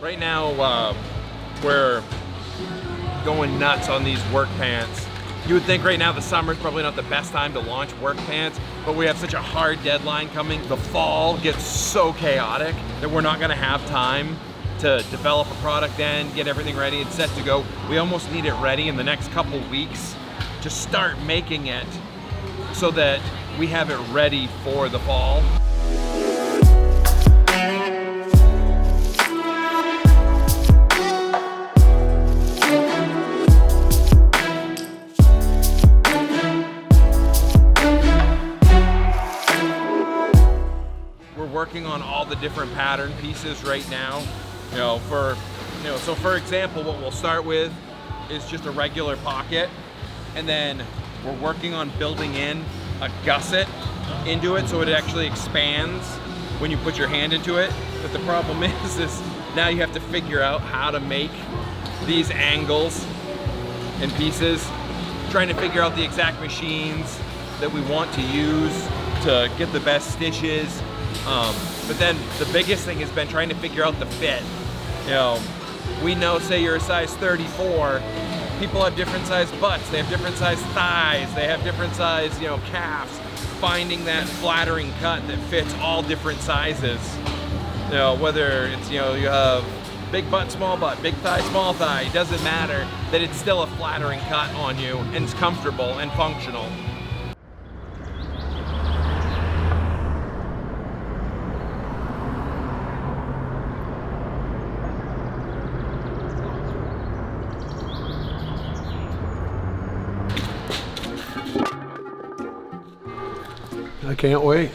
Right now, we're going nuts on these work pants. You would think right now the summer's probably not the best time to launch work pants, but we have such a hard deadline coming. The fall gets so chaotic that we're not gonna have time to develop a product then, get everything ready and set to go. We almost need it ready in the next couple weeks to start making it so that we have it ready for the fall. Working on all the different pattern pieces right now. So for example, what we'll start with is just a regular pocket, and then we're working on building in a gusset into it so it actually expands when you put your hand into it. But the problem is now you have to figure out how to make these angles and pieces, trying to figure out the exact machines that we want to use to get the best stitches. But then the biggest thing has been trying to figure out the fit. We know, say you're a size 34, people have different size butts, they have different size thighs, they have different size, calves. Finding that flattering cut that fits all different sizes. Whether it's, you have big butt, big thigh, small thigh, it doesn't matter, that it's still a flattering cut on you and it's comfortable and functional. I can't wait.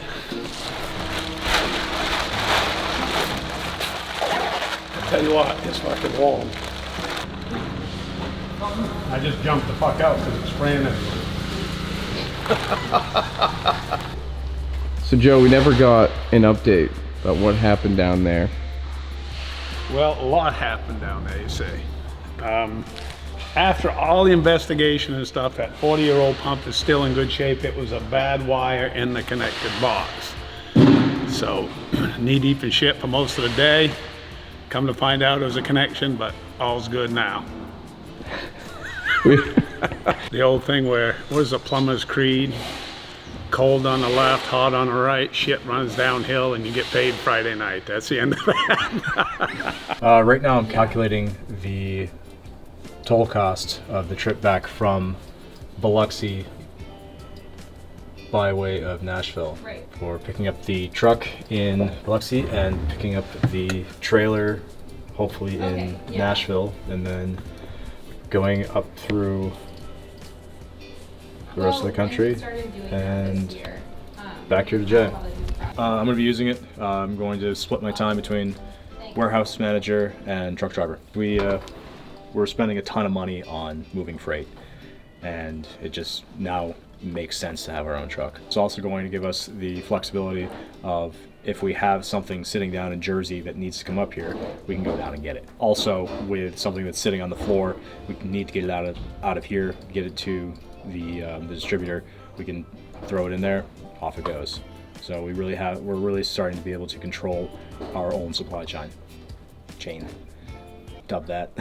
I'll tell you what, it's fucking warm. I just jumped the fuck out because it's spraying everywhere. So Joe, we never got an update about what happened down there. Well, a lot happened down there, you see. After all the investigation and stuff, that 40-year-old pump is still in good shape. It was a bad wire in the connected box. So, knee deep in shit for most of the day. Come to find out it was a connection, but all's good now. The old thing where, what is a plumber's creed? Cold on the left, hot on the right, shit runs downhill and you get paid Friday night. That's the end of that. Right now I'm calculating the toll cost of the trip back from Biloxi by way of Nashville, for picking up the truck in Biloxi and picking up the trailer hopefully in Nashville, and then going up through the rest of the country and back here to Jay. I'm going to be using it. I'm going to split my time between warehouse manager and truck driver. We're spending a ton of money on moving freight, and it just now makes sense to have our own truck. It's also going to give us the flexibility of, if we have something sitting down in Jersey that needs to come up here, we can go down and get it. Also, with something that's sitting on the floor, we need to get it out of here, get it to the distributor. We can throw it in there, off it goes. So we're really starting to be able to control our own supply chain. Dub that.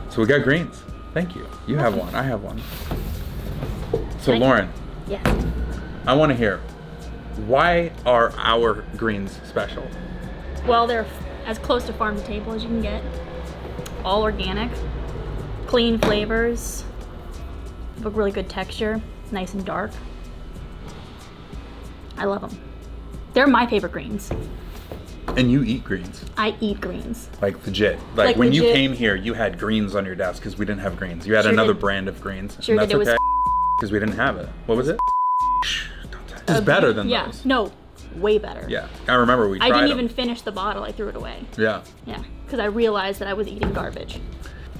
So we got greens. Thank you. You have one, I have one. So Lauren. Yes. I want to hear, why are our greens special? Well, they're as close to farm to table as you can get. All organic, clean flavors, have a really good texture, nice and dark. I love them. They're my favorite greens. And you eat greens? I eat greens. Like legit. Like when legit. You came here, you had greens on your desk because we didn't have greens. You had another brand of greens. Sure and that's did. okay because we didn't have it. What was it? It's better than those. No, way better. Yeah, I remember we tried I didn't them. even finish the bottle. I threw it away. Yeah. Yeah, because I realized that I was eating garbage.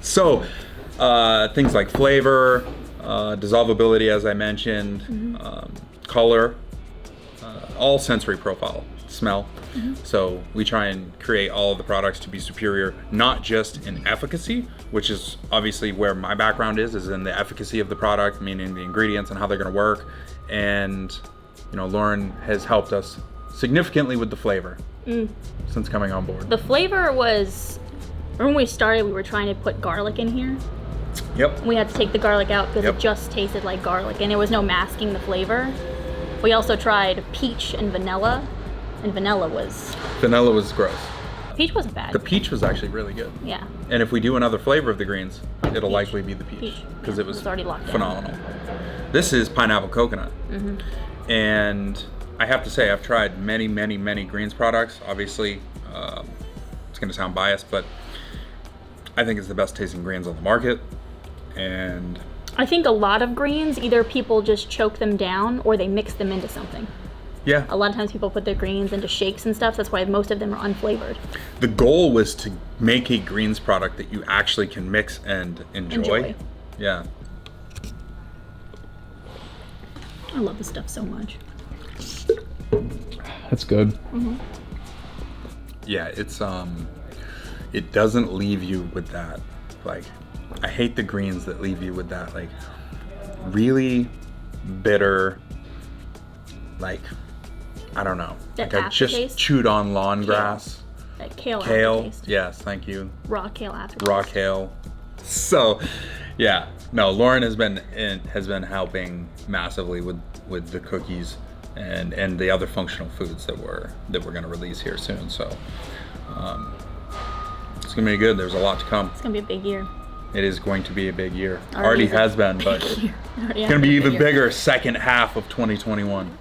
So, things like flavor, dissolvability, as I mentioned, color, all sensory profile. smell. So we try and create all of the products to be superior, not just in efficacy, which is obviously where my background is in the efficacy of the product, meaning the ingredients and how they're going to work. And you know, Lauren has helped us significantly with the flavor since coming on board. The flavor was, when we started, we were trying to put garlic in here. Yep. We had to take the garlic out because it just tasted like garlic, and there was no masking the flavor. We also tried peach and vanilla was gross. Peach wasn't bad. The peach was actually really good. Yeah. And if we do another flavor of the greens, it'll likely be the peach because it was already locked down. phenomenal. This is pineapple coconut. And I have to say, I've tried many greens products. Obviously, it's going to sound biased, but I think it's the best tasting greens on the market. And I think a lot of greens, either people just choke them down or they mix them into something. yeah, A lot of times people put their greens into shakes and stuff. That's why most of them are unflavored. the goal was to make a greens product that you actually can mix and enjoy. Yeah. I love this stuff so much. That's good. Yeah, it's it doesn't leave you with that, like, I hate the greens that leave you with that, like, really bitter, like, I don't know, That like I just aftertaste? chewed on lawn grass. That kale aftertaste. Yes, thank you. Raw kale aftertaste. Raw kale. So yeah, no, Lauren has been helping massively with the cookies and the other functional foods that we're going to release here soon. So it's gonna be good. There's a lot to come. It's gonna be a big year. It is going to be a big year. Already Already has been, but Already it's gonna be even bigger second half of 2021.